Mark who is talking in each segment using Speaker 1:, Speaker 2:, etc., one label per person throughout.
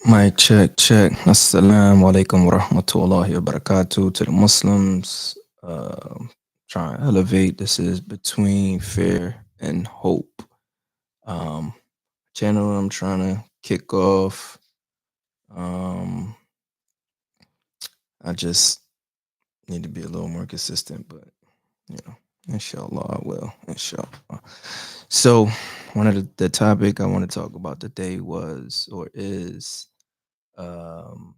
Speaker 1: Mic check, check. Assalamu alaikum wa rahmatullahi wa barakatuh to the Muslims. Trying to elevate. This is Between Fear and Hope. Um, Channel I'm trying to kick off. Um, I just need to be a little more consistent, but you know, inshallah I will. Inshallah. So, one of the topic I want to talk about today was or is um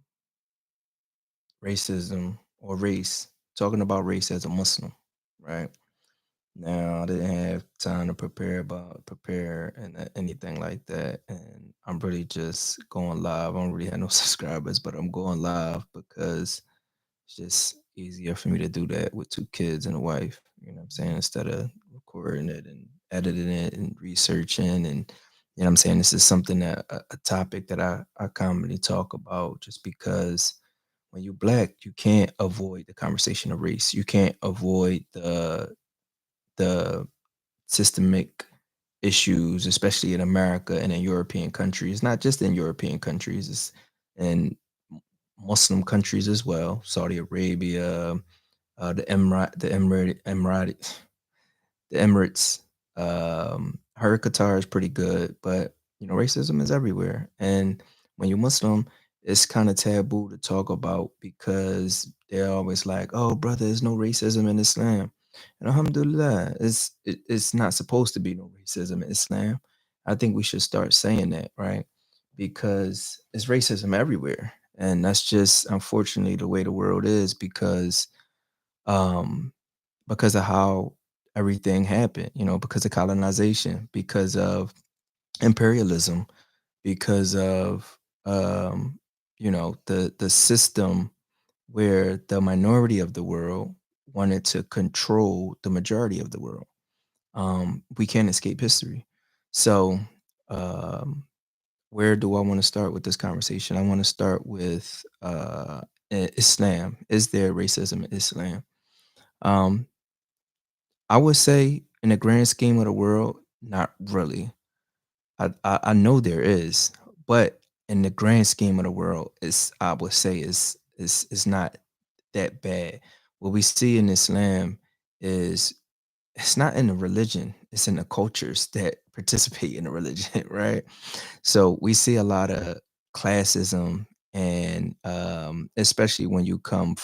Speaker 1: racism or race, talking about race as a Muslim, right? Now I didn't have time to prepare and anything like that, and I'm really just going live. I don't really have no subscribers, but I'm going live because it's just easier for me to do that with two kids and a wife. You know what I'm saying? Instead of recording it and editing it and researching and you know what I'm saying, this is something that a topic that I commonly talk about just because when you're black, you can't avoid the conversation of race. You can't avoid the systemic issues, especially in America and in European countries. Not just in European countries, it's in Muslim countries as well. Saudi Arabia, the Emirates. Her Qatar is pretty good, but you know, racism is everywhere. And when you're Muslim, it's kind of taboo to talk about because they're always like, "Oh, brother, there's no racism in Islam." And alhamdulillah, it's not supposed to be no racism in Islam. I think we should start saying that, right? Because it's racism everywhere. And that's just unfortunately the way the world is um because of how everything happened, you know, because of colonization, because of imperialism, because of you know, the system where the minority of the world wanted to control the majority of the world. We can't escape history. So, um, where do I want to start with this conversation? I want to start with Islam. Is there racism in Islam? Um, I would say in the grand scheme of the world, not really. I know there is, but in the grand scheme of the world, it's I would say is not that bad. What we see in Islam is it's not in the religion, it's in the cultures that participate in the religion, right? So we see a lot of classism and especially when you go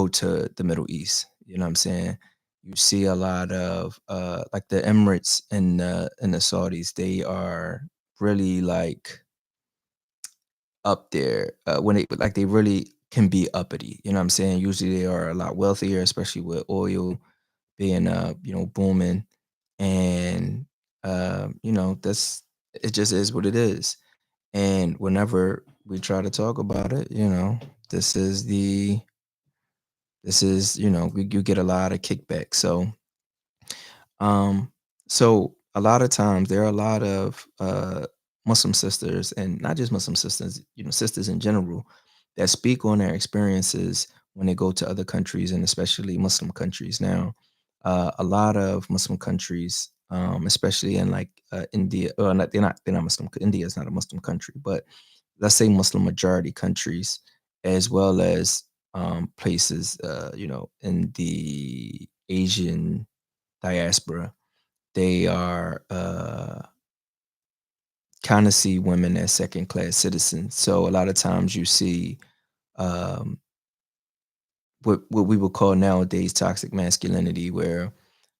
Speaker 1: to the Middle East, you know what I'm saying? You see a lot of like the Emirates and the Saudis, they are really like up there when they really can be uppity, you know what I'm saying? Usually they are a lot wealthier, especially with oil being you know, booming and you know, that's it just is what it is. And whenever we try to talk about it, you know, this is the you know, you get a lot of kickback. Um, so a lot of times there are a lot of Muslim sisters, and not just Muslim sisters, you know, sisters in general, that speak on their experiences when they go to other countries and especially Muslim countries. Now, a lot of Muslim countries, especially in like India, or not, they're not Muslim. India is not a Muslim country, but let's say Muslim majority countries, as well as places, you know, in the Asian diaspora, they are kind of see women as second class citizens. So a lot of times you see um, what we would call nowadays toxic masculinity, where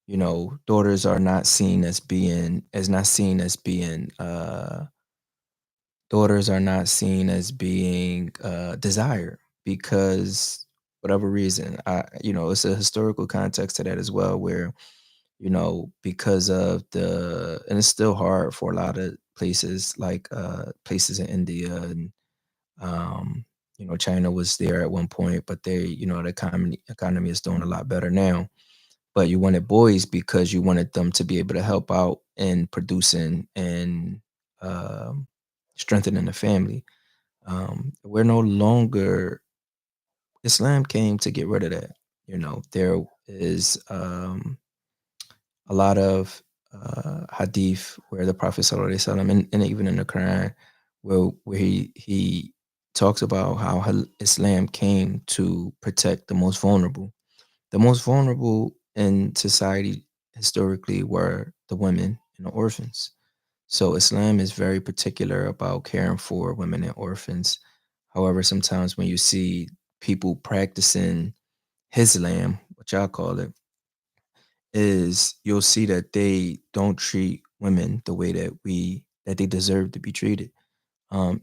Speaker 1: you know daughters are not seen as being as not seen as being daughters are not seen as being desired because whatever reason. I you know it's a historical context to that as well, where you know, because of and it's still hard for a lot of places like places in India and um you know, China was there at one point, but they, you know, the economy is doing a lot better now. But you wanted boys because you wanted them to be able to help out in producing and um strengthening the family. We're no longer Islam came to get rid of that. You know, there is a lot of hadith where the Prophet sallallahu alaihi wasallam and even in the Quran where he talks about how Islam came to protect the most vulnerable. The most vulnerable in society historically were the women and the orphans. So Islam is very particular about caring for women and orphans. However, sometimes when you see people practicing Islam, which I call it, is you'll see that they don't treat women the way that they deserve to be treated.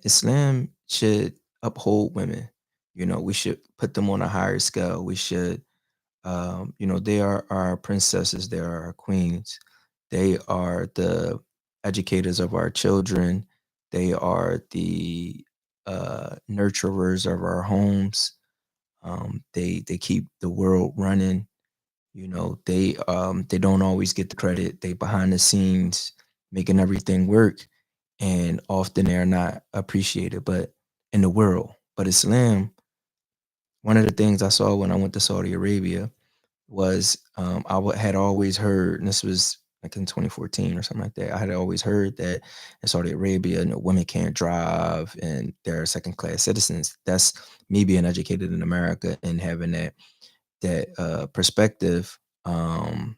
Speaker 1: Islam should uphold women. You know, we should put them on a higher scale. We should, they are our princesses. They are our queens. They are the educators of our children. They are the nurturers of our homes. They keep the world running. You know, they don't always get the credit. They behind the scenes making everything work, and often they're not appreciated. But in the world, but Islam, one of the things I saw when I went to Saudi Arabia was had always heard, and this was like in 2014 or something like that. I had always heard that in Saudi Arabia, women can't drive and they're second class citizens. That's me being educated in America and having that perspective at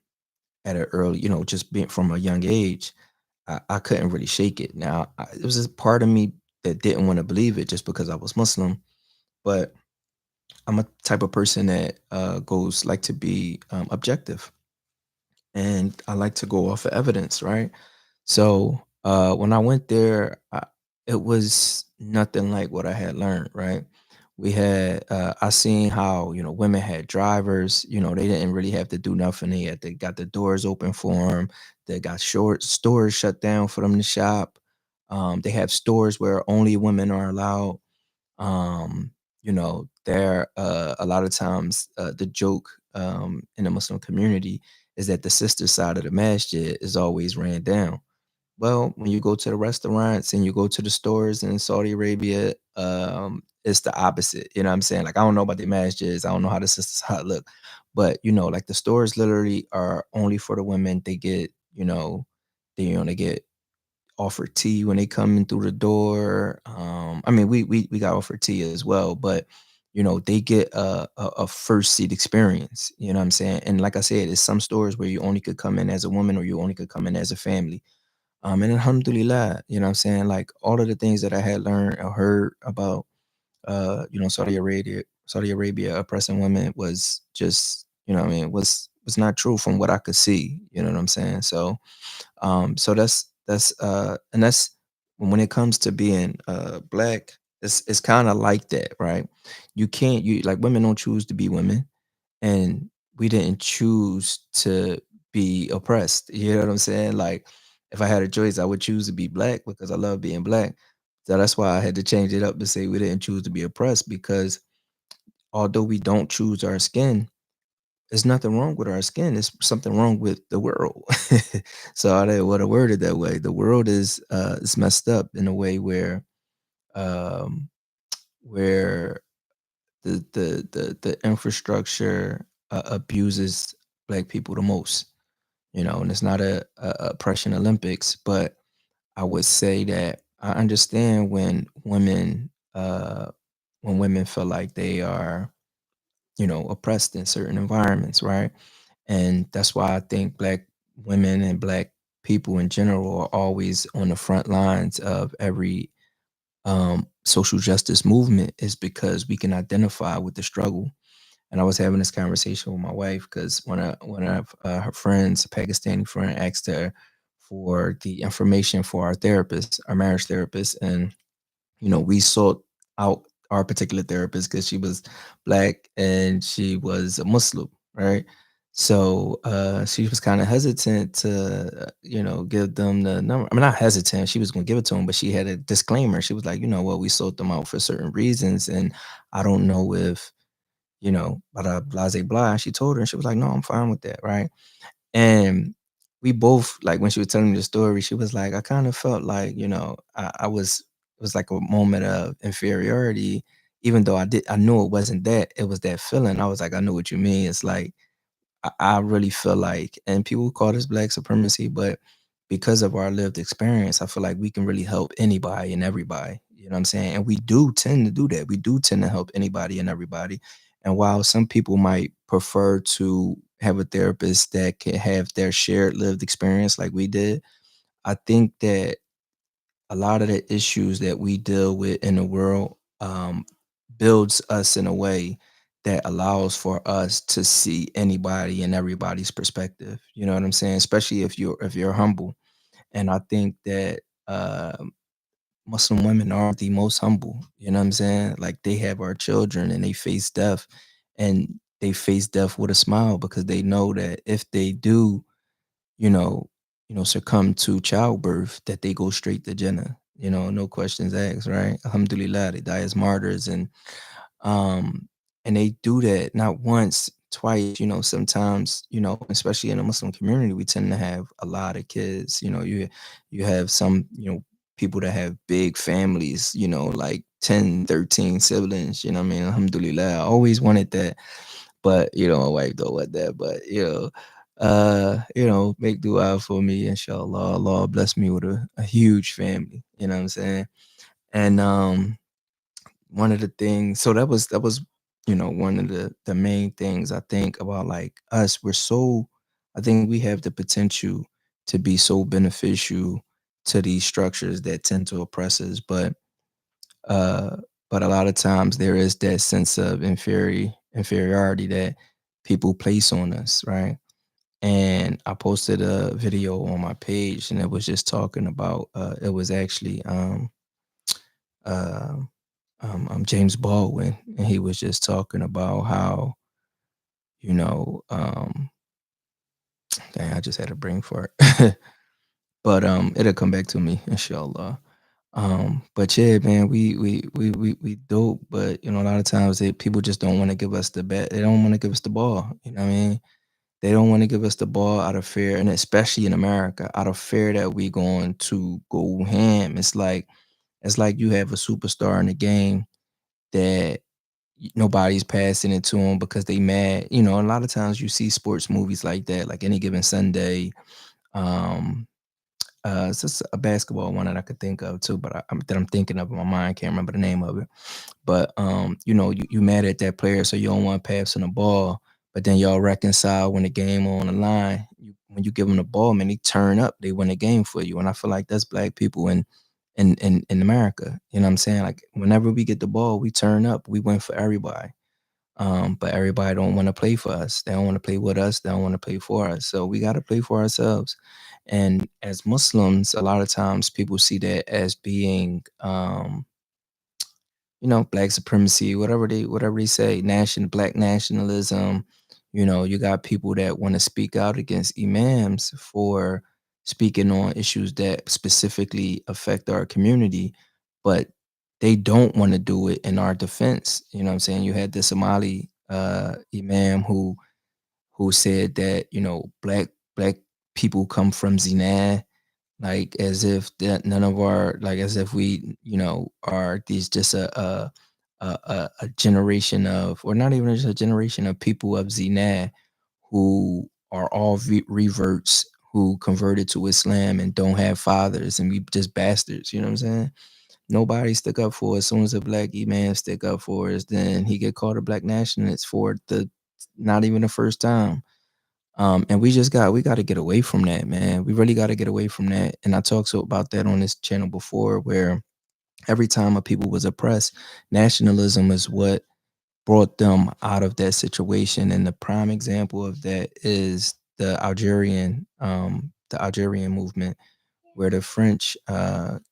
Speaker 1: an early, just being from a young age. I couldn't really shake it. Now, it was a part of me that didn't want to believe it just because I was Muslim, but I'm a type of person that goes like to be objective, and I like to go off of evidence, right? So when I went there, it was nothing like what I had learned, right? I seen how, women had drivers, they didn't really have to do nothing. They got the doors open for them. They got short stores shut down for them to shop. They have stores where only women are allowed. There a lot of times the joke in the Muslim community is that the sister side of the masjid is always ran down. Well, when you go to the restaurants and you go to the stores in Saudi Arabia, it's the opposite. You know what I'm saying? Like, I don't know about the masjids. I don't know how the sisters side look, but like the stores literally are only for the women. They get, they get offered tea when they come in through the door. I mean, we got offered tea as well, but they get a first seat experience. You know what I'm saying? And like I said, it's some stores where you only could come in as a woman or you only could come in as a family. And alhamdulillah, you know what I'm saying? Like all of the things that I had learned or heard about, Saudi Arabia oppressing women was just, what I mean, was not true from what I could see. You know what I'm saying? So that's when it comes to being black, it's kind of like that, right? You like women don't choose to be women, and we didn't choose to be oppressed. You know what I'm saying? Like if I had a choice, I would choose to be black because I love being black. So that's why I had to change it up to say we didn't choose to be oppressed, because although we don't choose our skin, there's nothing wrong with our skin. It's something wrong with the world. So I didn't want to word it that way. The world is messed up in a way um where the infrastructure abuses black people the most. And it's not a oppression Olympics, but I would say that I understand when women feel like they are, oppressed in certain environments, right? And that's why I think black women and black people in general are always on the front lines of every social justice movement, is because we can identify with the struggle. And I was having this conversation with my wife because one of her friends, a Pakistani friend, asked her for the information for our therapist, our marriage therapist, and we sought out our particular therapist because she was black and she was a Muslim, right? So she was kind of hesitant to, give them the number. I mean, not hesitant. She was going to give it to him, but she had a disclaimer. She was like, well, we sought them out for certain reasons, and I don't know if, blah, blah, blah, blah. She told her, and she was like, no, I'm fine with that, right? And we both, like, when she was telling me the story, she was like, I kind of felt like, I was, it was like a moment of inferiority, even though I knew it wasn't that, it was that feeling. I was like, I know what you mean. It's like, I really feel like, and people call this black supremacy, but because of our lived experience, I feel like we can really help anybody and everybody. You know what I'm saying? And we do tend to do that. We do tend to help anybody and everybody. And while some people might prefer to have a therapist that can have their shared lived experience like we did, I think that a lot of the issues that we deal with in the world builds us in a way that allows for us to see anybody and everybody's perspective. You know what I'm saying? Especially if you're humble. And I think that Muslim women are the most humble. You know what I'm saying? Like they have our children and they face death, and they face death with a smile because they know that if they do, you know, succumb to childbirth, that they go straight to Jannah. No questions asked, right? Alhamdulillah, they die as martyrs, um, and they do that not once, twice. Sometimes, especially in the Muslim community, we tend to have a lot of kids. You have some, people that have big families. Like 10, 13 siblings. You know what I mean? Alhamdulillah, I always wanted that, but my wife don't want that. But make dua for me, inshallah. Allah bless me with a huge family. You know what I'm saying? And one of the things, so that was one of the main things I think about, like, us. I think we have the potential to be so beneficial to these structures that tend to oppress us, uh but a lot of times there is that sense of inferiority that people place on us, right? And I posted a video on my page, and it was just talking about, it was actually uh, James Baldwin, and he was just talking about how, you know, um, dang, I just had a brain fart, but it'll come back to me, inshallah. But yeah, man, we dope, but a lot of times people just don't want to give us the bat. They don't want to give us the ball. You know what I mean? They don't want to give us the ball out of fear, and especially in America, out of fear that we going to go ham. It's like you have a superstar in the game that nobody's passing it to them because they mad. A lot of times you see sports movies like that, like Any Given Sunday. Um, it's just a basketball one that I could think of too, but that I'm thinking of in my mind, can't remember the name of it. But you mad at that player, so you don't want to pass on the ball. But then y'all reconcile when the game on the line. When you give them the ball, man, they turn up, they win the game for you. And I feel like that's black people in America. You know what I'm saying? Like whenever we get the ball, we turn up, we win for everybody. But everybody don't want to play for us. They don't want to play with us. They don't want to play for us. So we got to play for ourselves. And as Muslims, a lot of times people see that as being, black supremacy, whatever they say, black nationalism. You got people that want to speak out against imams for speaking on issues that specifically affect our community, but they don't want to do it in our defense. You know what I'm saying? You had the Somali imam who said that, black people come from zina, like as if that none of our, like as if we, are these just a generation of, or not even just a generation of people of zina who are all reverts who converted to Islam and don't have fathers, and we just bastards. You know what I'm saying? Nobody stick up for us. As soon as a black man stick up for us, then he get called a black nationalist for the not even the first time. And we got to get away from that, man. We really got to get away from that. And I talked about that on this channel before, where every time a people was oppressed, nationalism is what brought them out of that situation. And the prime example of that is the Algerian movement, where the French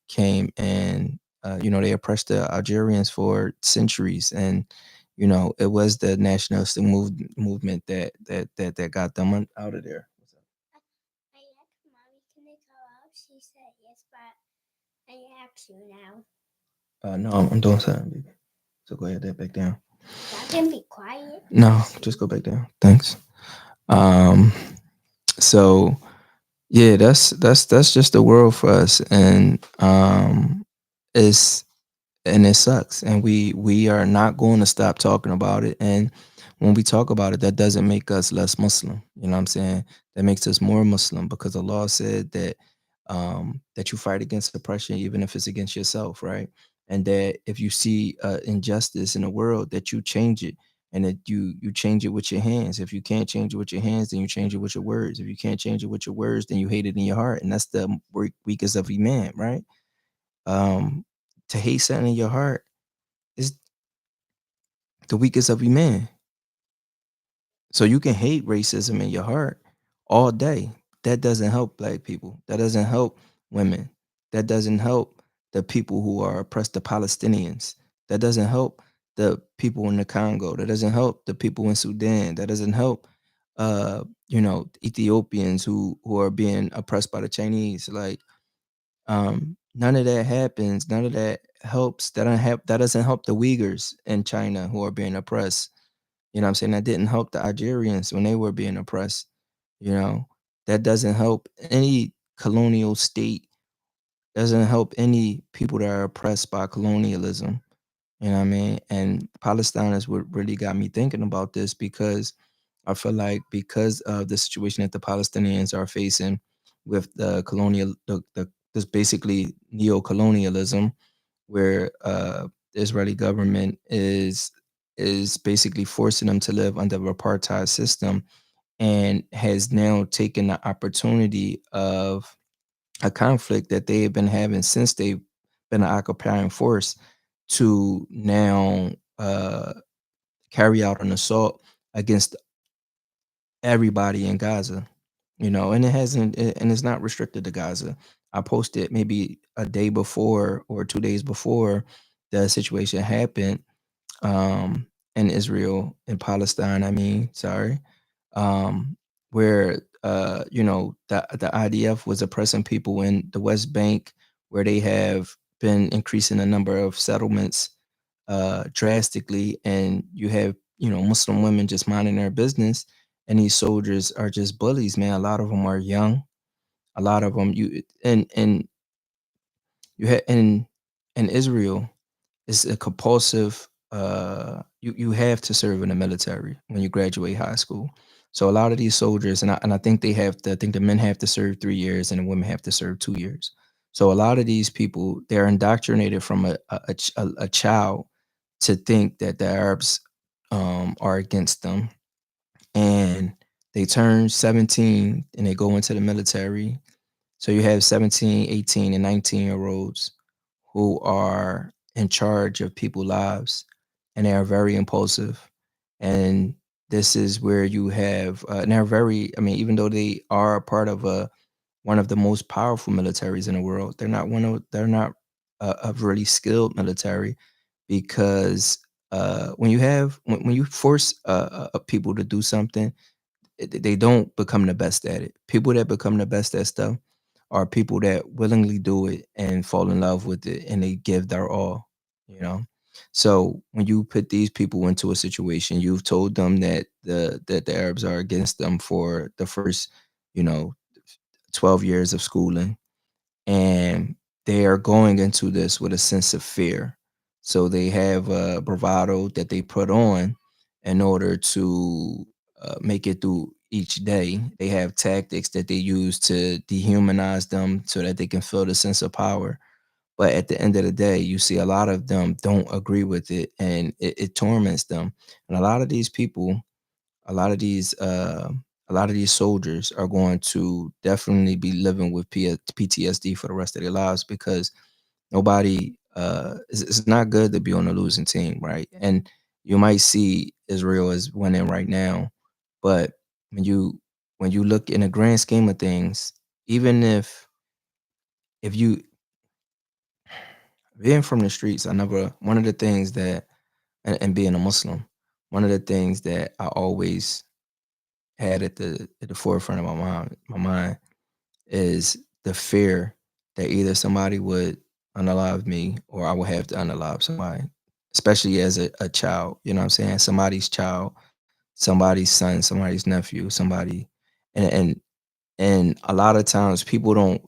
Speaker 1: came and they oppressed the Algerians for centuries, and it was the nationalistic movement that got them out of there. What's up? I asked mommy, can I go out? She said yes, but I asked you now. No, I'm doing something, baby. So go ahead, back down. I can be quiet. No, just go back down. Thanks. Um, so yeah, that's just the world for us, and it's and it sucks, and we are not going to stop talking about it. And when we talk about it, that doesn't make us less Muslim. You know what I'm saying? That makes us more Muslim, because Allah said that that you fight against oppression, even if it's against yourself, right? And that if you see injustice in the world, that you change it, and that you change it with your hands. If you can't change it with your hands, then you change it with your words. If you can't change it with your words, then you hate it in your heart, and that's the weakest of man, right? Um, to hate something in your heart is the weakest of man. So you can hate racism in your heart all day. That doesn't help black people. That doesn't help women. That doesn't help the people who are oppressed, the Palestinians. That doesn't help the people in the Congo. That doesn't help the people in Sudan. That doesn't help Ethiopians who are being oppressed by the Chinese. Like none of that happens. None of that helps. That doesn't help the Uyghurs in China who are being oppressed. You know what I'm saying? That didn't help the Algerians when they were being oppressed, you know? That doesn't help any colonial state, doesn't help any people that are oppressed by colonialism, you know what I mean? And Palestine is what really got me thinking about this because I feel like because of the situation that the Palestinians are facing with the colonial the this basically neo-colonialism where the Israeli government is basically forcing them to live under the apartheid system and has now taken the opportunity of a conflict that they have been having since they've been an occupying force to now carry out an assault against everybody in Gaza, and and it's not restricted to Gaza. I posted maybe a day before or 2 days before the situation happened in Israel, in Palestine, I mean, sorry, where the IDF was oppressing people in the West Bank, where they have been increasing the number of settlements drastically, and you have Muslim women just minding their business, and these soldiers are just bullies, man. A lot of them are young. A lot of them you had in Israel, it's a compulsive, you have to serve in the military when you graduate high school. So a lot of these soldiers, and I think I think the men have to serve 3 years and the women have to serve 2 years. So a lot of these people, they're indoctrinated from a child to think that the Arabs are against them, and they turn 17 and they go into the military. So you have 17, 18, and 19-year-olds who are in charge of people's lives, and they are very impulsive. And this is where you have, and they're very, I mean, even though they are a part of one of the most powerful militaries in the world, they're not a really skilled military because when you force people to do something, they don't become the best at it. People that become the best at stuff are people that willingly do it and fall in love with it and they give their all, you know? So when you put these people into a situation, you've told them that the Arabs are against them for the first, you know, 12 years of schooling, and they are going into this with a sense of fear. So they have a bravado that they put on in order to make it through each day. They have tactics that they use to dehumanize them so that they can feel the sense of power. But at the end of the day, you see a lot of them don't agree with it, and it torments them. And a lot of these soldiers are going to definitely be living with PTSD for the rest of their lives because it's not good to be on a losing team, right? And you might see Israel as winning right now, but when you when you look in the grand scheme of things, even if you being from the streets, I never one of the things that and being a Muslim, one of the things that I always had at the forefront of my mind is the fear that either somebody would unalive me or I would have to unalive somebody, especially as a child. You know what I'm saying? Somebody's child, somebody's son, somebody's nephew, somebody, and and and a lot of times people don't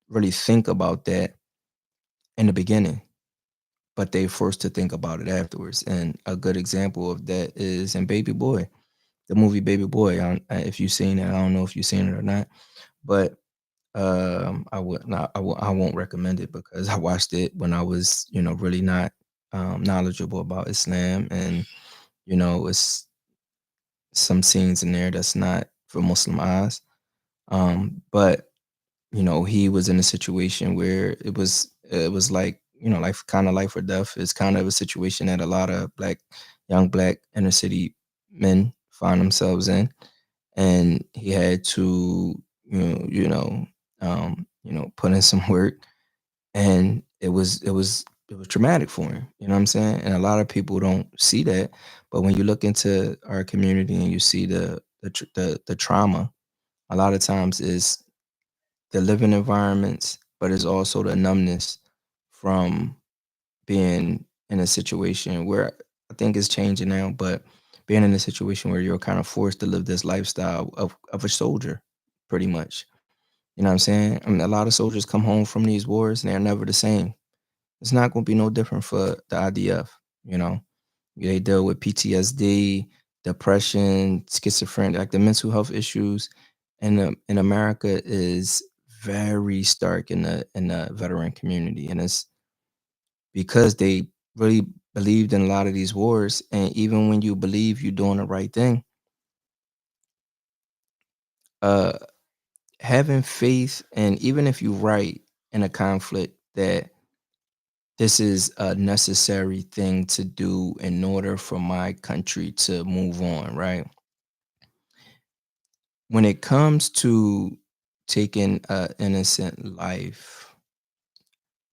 Speaker 1: really think about that in the beginning, but they forced to think about it afterwards. And a good example of that is in Baby Boy, the movie Baby Boy. If you've seen it, I don't know if you've seen it or not, but I won't recommend it because I watched it when I was, really not knowledgeable about Islam, and it's some scenes in there that's not for Muslim eyes. But he was in a situation where it was like, life, kind of life or death. It's kind of a situation that a lot of young black inner city men find themselves in, and he had to, put in some work, and it was traumatic for him. You know what I'm saying? And a lot of people don't see that, but when you look into our community and you see the trauma, a lot of times is the living environments, but it's also the numbness from being in a situation where I think it's changing now, but being in a situation where you're kind of forced to live this lifestyle of a soldier, pretty much. You know what I'm saying? I mean, a lot of soldiers come home from these wars and they're never the same. It's not going to be no different for the IDF. You know, they deal with PTSD, depression, schizophrenia, like the mental health issues in America is very stark in the veteran community, and it's because they really believed in a lot of these wars. And even when you believe you're doing the right thing, uh, having faith, and even if you're right in a conflict, that this is a necessary thing to do in order for my country to move on, right? When it comes to taking a innocent life,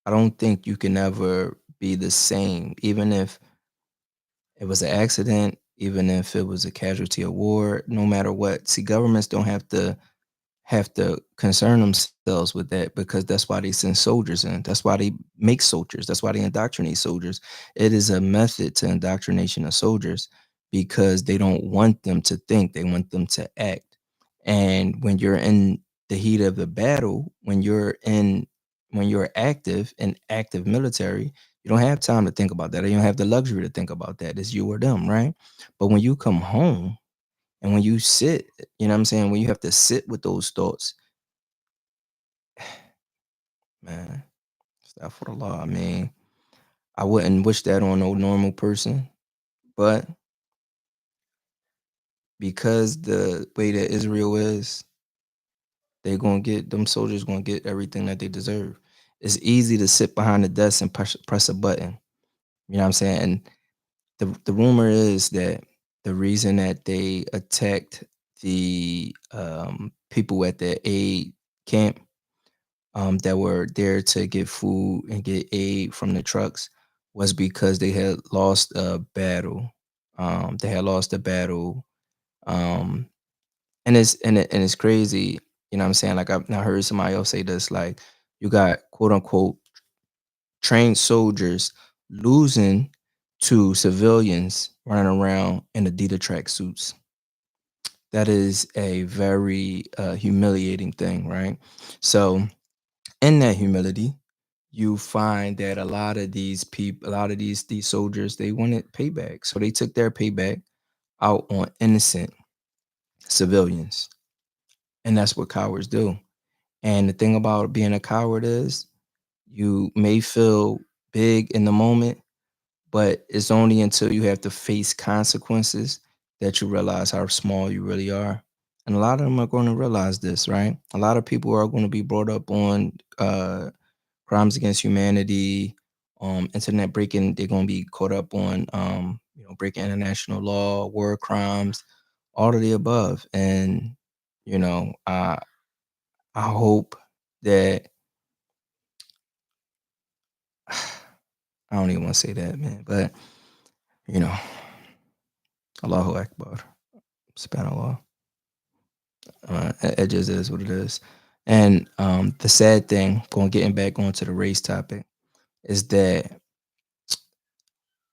Speaker 1: I don't think you can ever be the same, even if it was an accident, even if it was a casualty of war, no matter what. See, governments don't have to concern themselves with that, because that's why they send soldiers in. That's why they make soldiers. That's why they indoctrinate soldiers. It is a method to indoctrination of soldiers, because they don't want them to think, they want them to act. And when you're in the heat of the battle, when you're active in active military, you don't have time to think about that. Or you don't have the luxury to think about that. It's you or them, right? But when you come home, and when you sit, you know what I'm saying? When you have to sit with those thoughts, man, law. I mean, I wouldn't wish that on no normal person, but because the way that Israel is, they gonna get them soldiers gonna get everything that they deserve. It's easy to sit behind the desk and press a button. You know what I'm saying? And the rumor is that the reason that they attacked the people at the aid camp, that were there to get food and get aid from the trucks, was because they had lost a battle. They had lost a battle, um, and it's crazy. You know what I'm saying? Like, I've not heard somebody else say this. Like, you got quote unquote trained soldiers losing to civilians running around in Adidas track suits. That is a very humiliating thing, right? So, in that humility, you find that a lot of these soldiers, they wanted payback, so they took their payback out on innocent civilians, and that's what cowards do. And the thing about being a coward is, you may feel big in the moment, but it's only until you have to face consequences that you realize how small you really are. And a lot of them are going to realize this, right? A lot of people are going to be brought up on crimes against humanity, internet breaking. They're gonna be caught up on, breaking international law, war crimes, all of the above. And I hope that I don't even want to say that, man, but you know, Allahu Akbar, Subhanallah. It just is what it is. And the sad thing, getting back onto the race topic, is that,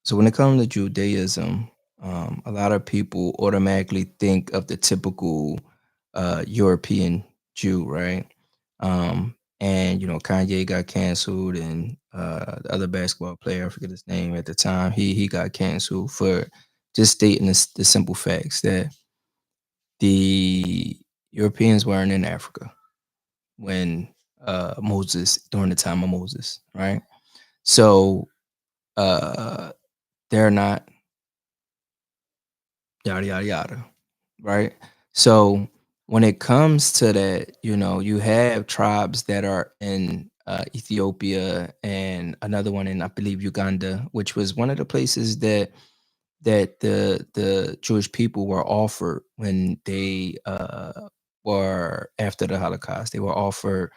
Speaker 1: so when it comes to Judaism, a lot of people automatically think of the typical European Jew, right? And Kanye got canceled, and the other basketball player, I forget his name at the time, he got canceled for just stating the simple facts that the Europeans weren't in Africa. when Moses during the time of Moses, right? So uh they're not yada yada yada, right? So when it comes to that, you have tribes that are in Ethiopia and another one in, I believe, Uganda, which was one of the places that the Jewish people were offered when they were after the Holocaust. They were offered,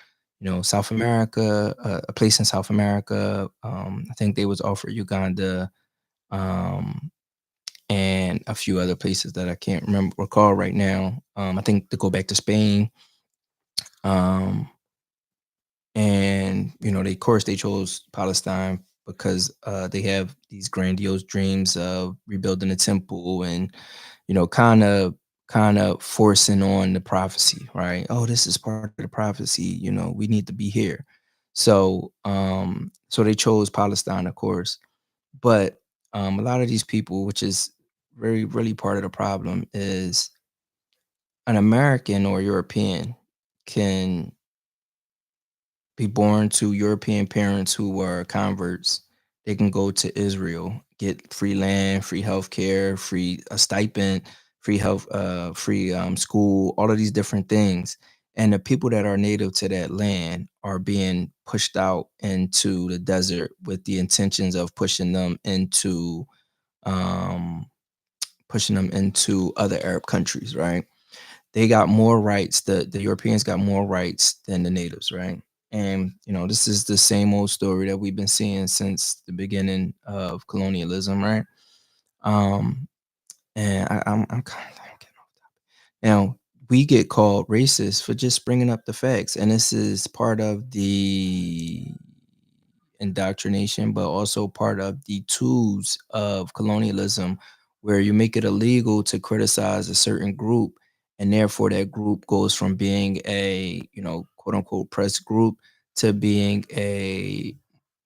Speaker 1: South America, a place in South America. I think they was offered Uganda, um, and a few other places that I can't remember recall right now. I think to go back to Spain. Um, and they, of course, they chose Palestine because they have these grandiose dreams of rebuilding the temple and kind of forcing on the prophecy, right? Oh, this is part of the prophecy. We need to be here. So they chose Palestine, of course, but a lot of these people, which is very really part of the problem, is an American or European can be born to European parents who were converts. They can go to Israel, get free land, free healthcare, free a stipend, free health, free school, all of these different things. And the people that are native to that land are being pushed out into the desert with the intentions of um, pushing them into other Arab countries, right? They got more rights. The Europeans got more rights than the natives, right? And this is the same old story that we've been seeing since the beginning of colonialism, right? Um, and I'm kind of getting off. Now we get called racist for just bringing up the facts, and this is part of the indoctrination, but also part of the tools of colonialism, where you make it illegal to criticize a certain group, and therefore that group goes from being a quote unquote press group to being a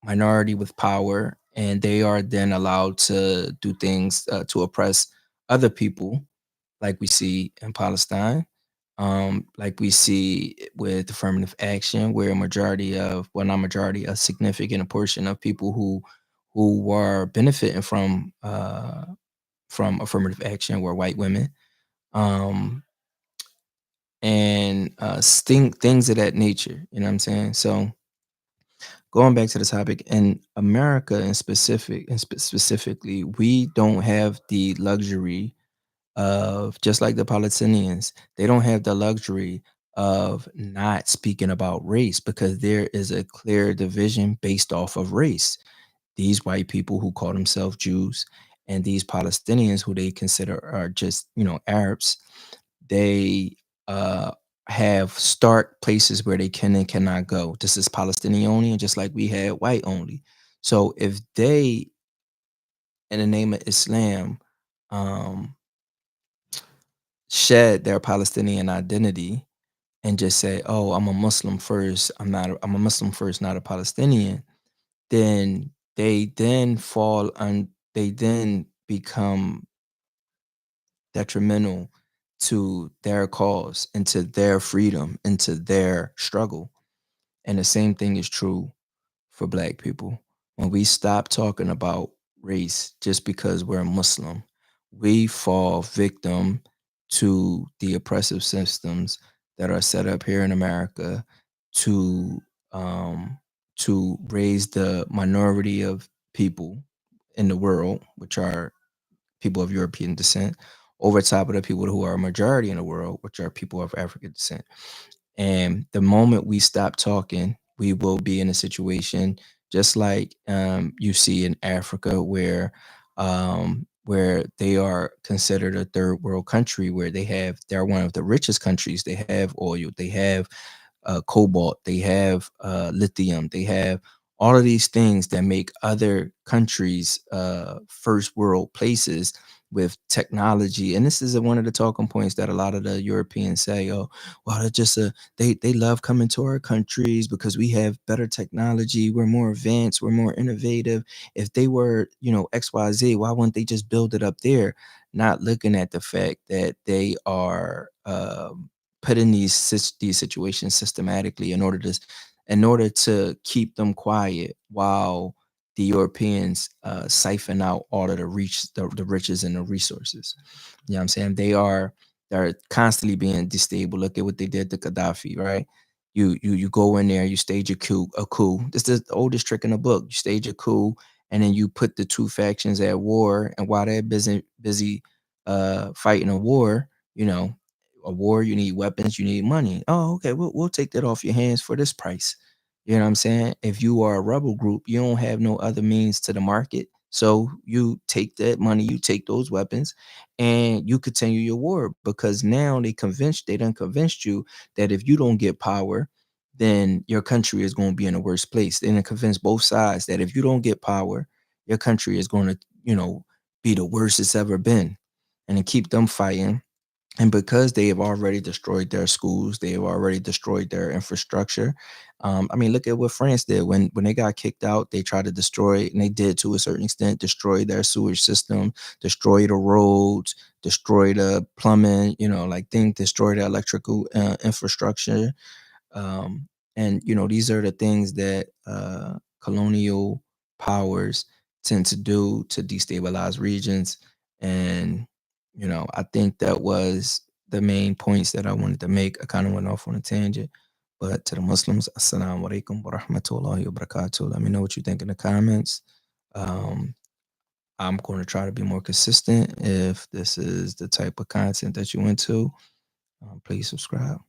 Speaker 1: minority with power, and they are then allowed to do things to oppress other people, like we see in Palestine, like we see with affirmative action, where a majority of, well, not majority, a significant portion of people who were benefiting from affirmative action were white women, um, and things of that nature. You know what I'm saying? So going back to the topic, in America in specifically, we don't have the luxury of, just like the Palestinians, they don't have the luxury of not speaking about race, because there is a clear division based off of race. These white people who call themselves Jews and these Palestinians who they consider are just, Arabs, they uh have stark places where they can and cannot go. This is Palestinian only, and just like we had white only. So if they, in the name of Islam, um shed their Palestinian identity and just say, "Oh, I'm a Muslim first. I'm a Muslim first, not a Palestinian," then they then become detrimental to their cause and to their freedom and to their struggle. And the same thing is true for black people. When we stop talking about race just because we're Muslim, we fall victim to the oppressive systems that are set up here in America to um, raise the minority of people in the world, which are people of European descent, over top of the people who are a majority in the world, which are people of African descent. And the moment we stop talking, we will be in a situation just like you see in Africa, where they are considered a third world country, where they're one of the richest countries. They have oil, they have cobalt, they have lithium, they have all of these things that make other countries first world places with technology. And this is one of the talking points that a lot of the Europeans say, "Oh, well, they're just they love coming to our countries because we have better technology, we're more advanced, we're more innovative. If they were, XYZ, why wouldn't they just build it up there?" Not looking at the fact that they are put in these situations systematically in order to keep them quiet while the Europeans siphon out all of the riches and the resources. You know what I'm saying? They're constantly being destable. Look at what they did to Gaddafi, right? You go in there, you stage a coup. This is the oldest trick in the book. You stage a coup, and then you put the two factions at war, and while they're busy fighting a war, you know, a war, you need weapons, you need money. Oh, okay, we'll take that off your hands for this price. You know what I'm saying? If you are a rebel group, you don't have no other means to the market. So you take that money, you take those weapons, and you continue your war because now they done convinced you that if you don't get power, then your country is going to be in a worse place. They done convinced both sides that if you don't get power, your country is going to, be the worst it's ever been. And to keep them fighting, and because they have already destroyed their schools, they have already destroyed their infrastructure. I mean, look at what France did when they got kicked out. They tried to destroy, and they did to a certain extent, destroy their sewage system, destroy the roads, destroy the plumbing. Destroy the electrical infrastructure. And these are the things that colonial powers tend to do to destabilize regions. And I think that was the main points that I wanted to make. I kind of went off on a tangent, but to the Muslims, assalamu alaikum wa rahmatullahi wa barakatuh. Let me know what you think in the comments. um, I'm going to try to be more consistent. If this is the type of content that you into, please subscribe.